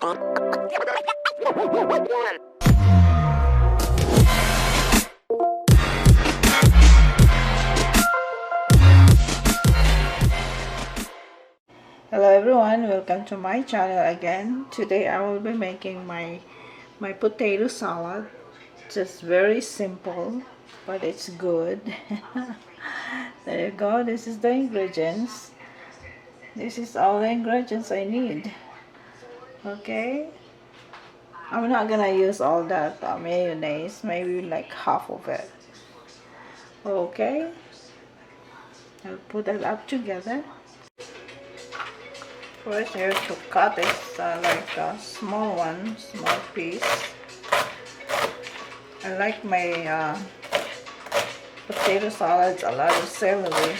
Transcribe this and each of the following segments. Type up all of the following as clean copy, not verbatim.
Hello everyone, welcome to my channel again. Today I will be making my potato salad. Just very simple, but it's good. There you go. This is the ingredients. This is all the ingredients I need. Okay. I'm not gonna use all that mayonnaise, maybe like half of it. Okay. I'll put it up together. First you have to cut it like a small one, small piece. I like my potato salads a lot of celery.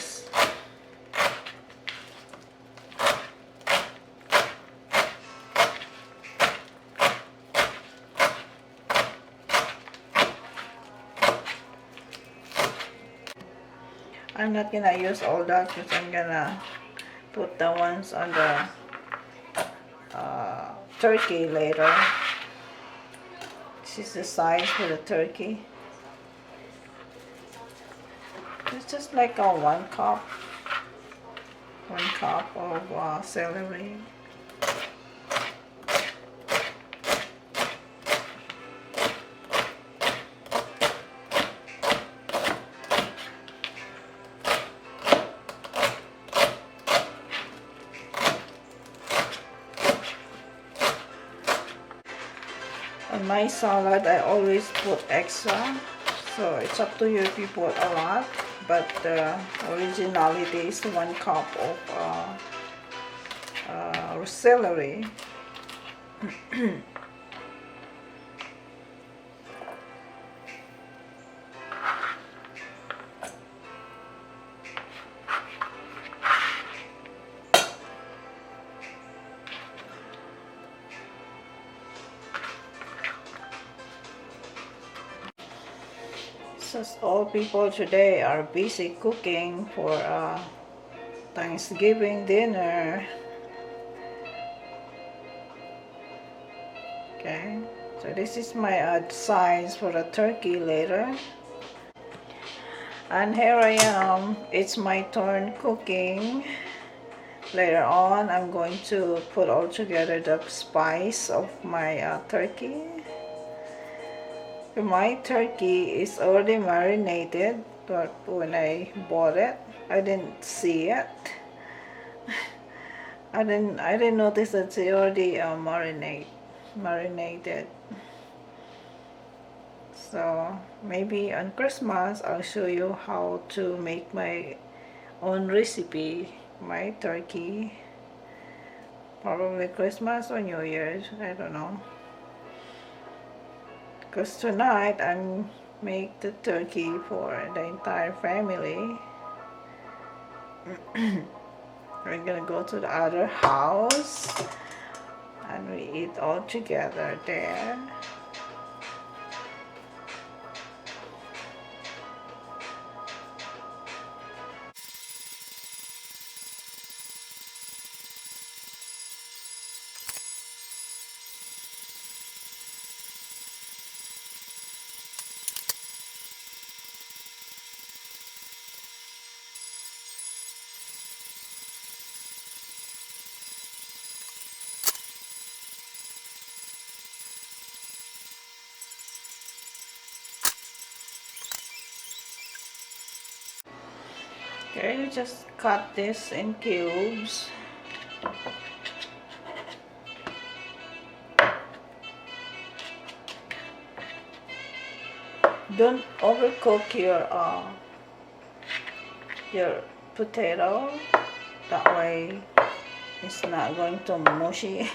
I'm not gonna use all that because I'm gonna put the ones on the turkey later. This is the size for the turkey. It's just like a 1 cup of celery. On my salad, I always put extra, so it's up to you if you put a lot, but the originality is 1 cup of celery. Since all people today are busy cooking for Thanksgiving dinner. Okay, so this is my size for the turkey later. And here I am, it's my turn cooking. Later on, I'm going to put all together the spice of my turkey. My turkey is already marinated, but when I bought it, I didn't see it. I didn't notice that it's already marinated. So maybe on Christmas I'll show you how to make my own recipe, my turkey. Probably Christmas or New Year's, I don't know. Because tonight I'm make the turkey for the entire family. We're gonna go to the other house and we eat all together there. Okay, you just cut this in cubes. Don't overcook your potato. That way it's not going to mushy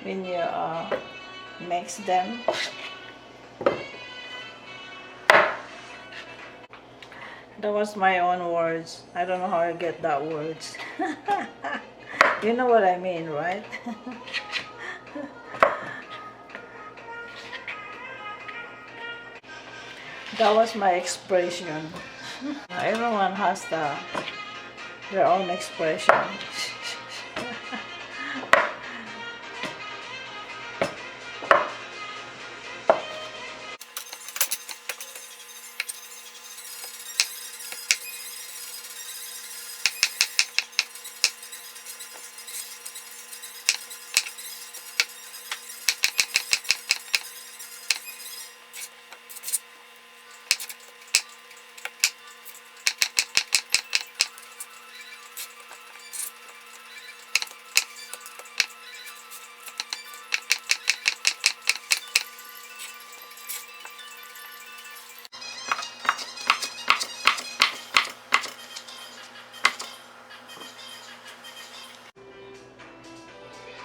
when you mix them. That was my own words. I don't know how I get that words. You know what I mean, right? That was my expression. Everyone has their own expression.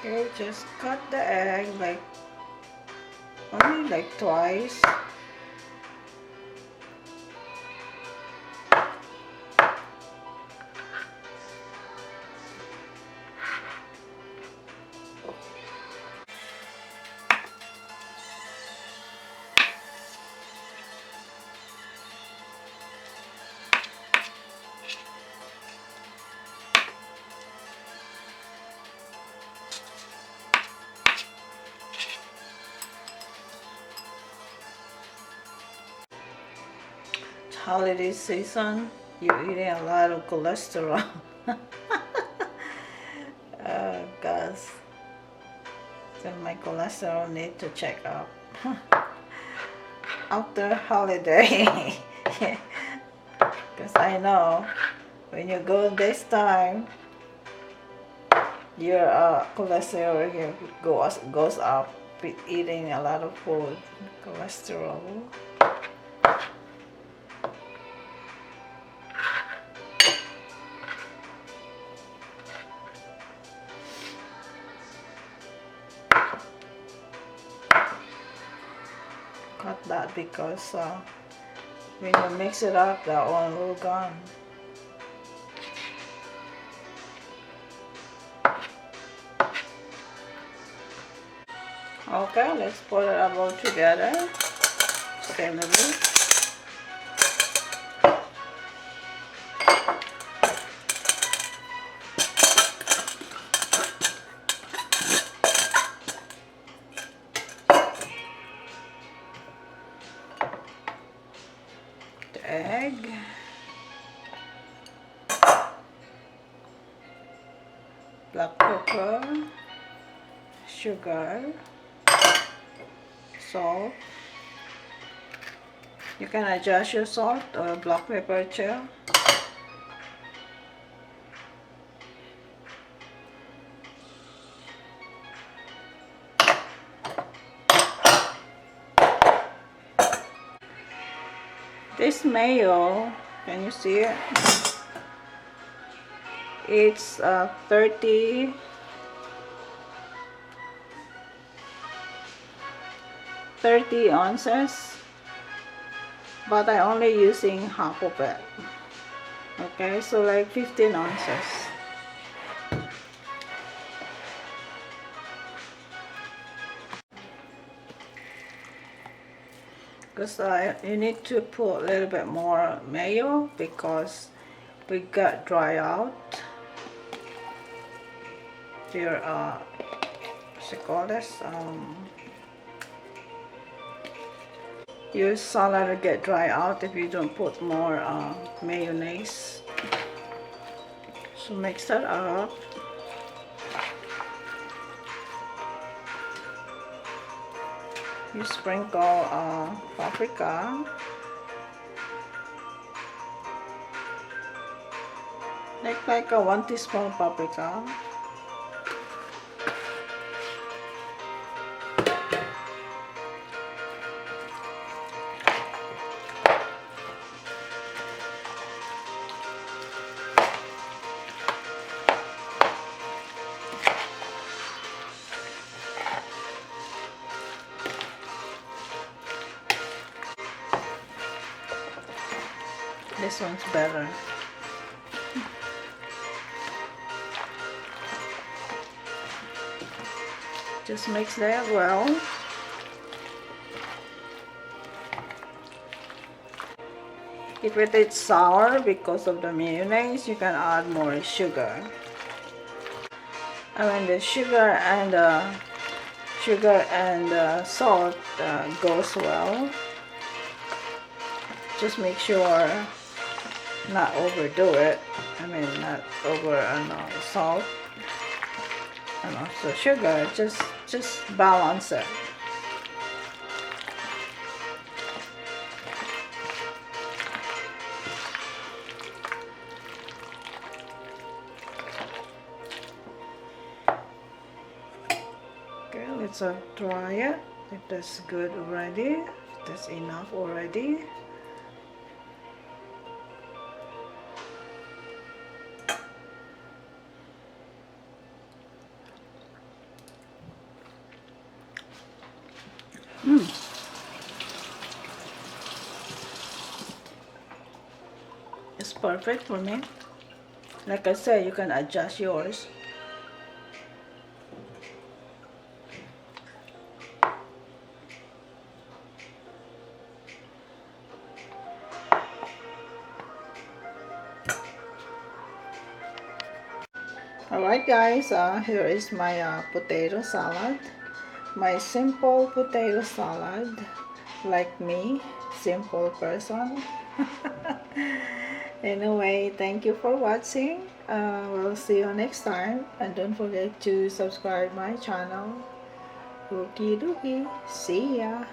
Okay, just cut the egg like only like twice. Holiday season, you're eating a lot of cholesterol. Oh gosh, so my cholesterol need to check up after holiday. Because I know when you go this time, your cholesterol here goes up with eating a lot of food. Cholesterol. Cut that because when you mix it up, that one will gone. Okay, let's put it all together. Celery. The egg. Black pepper. Sugar. Salt. You can adjust your salt or black pepper too. This mayo, can you see it? It's 30 ounces, but I only using half of it. Okay, so like 15 ounces. Because you need to put a little bit more mayo because we got dry out your what's it called this your salad will get dry out if you don't put more mayonnaise. So mix that up. You sprinkle paprika, like a 1 teaspoon paprika. This one's better. Just mix that well. If it is sour because of the mayonnaise, you can add more sugar. And when the sugar and salt goes well, just make sure not overdo it. I mean, not over salt and also sugar. Just balance it. Okay, let's try it. If that's good already, that's enough already. Mm. It's perfect for me. Like I said, you can adjust yours. Alright guys, here is my potato salad. My simple potato salad. Like me, simple person. Anyway, thank you for watching. We'll see you next time. And don't forget to subscribe my channel. Okie dokie. See ya.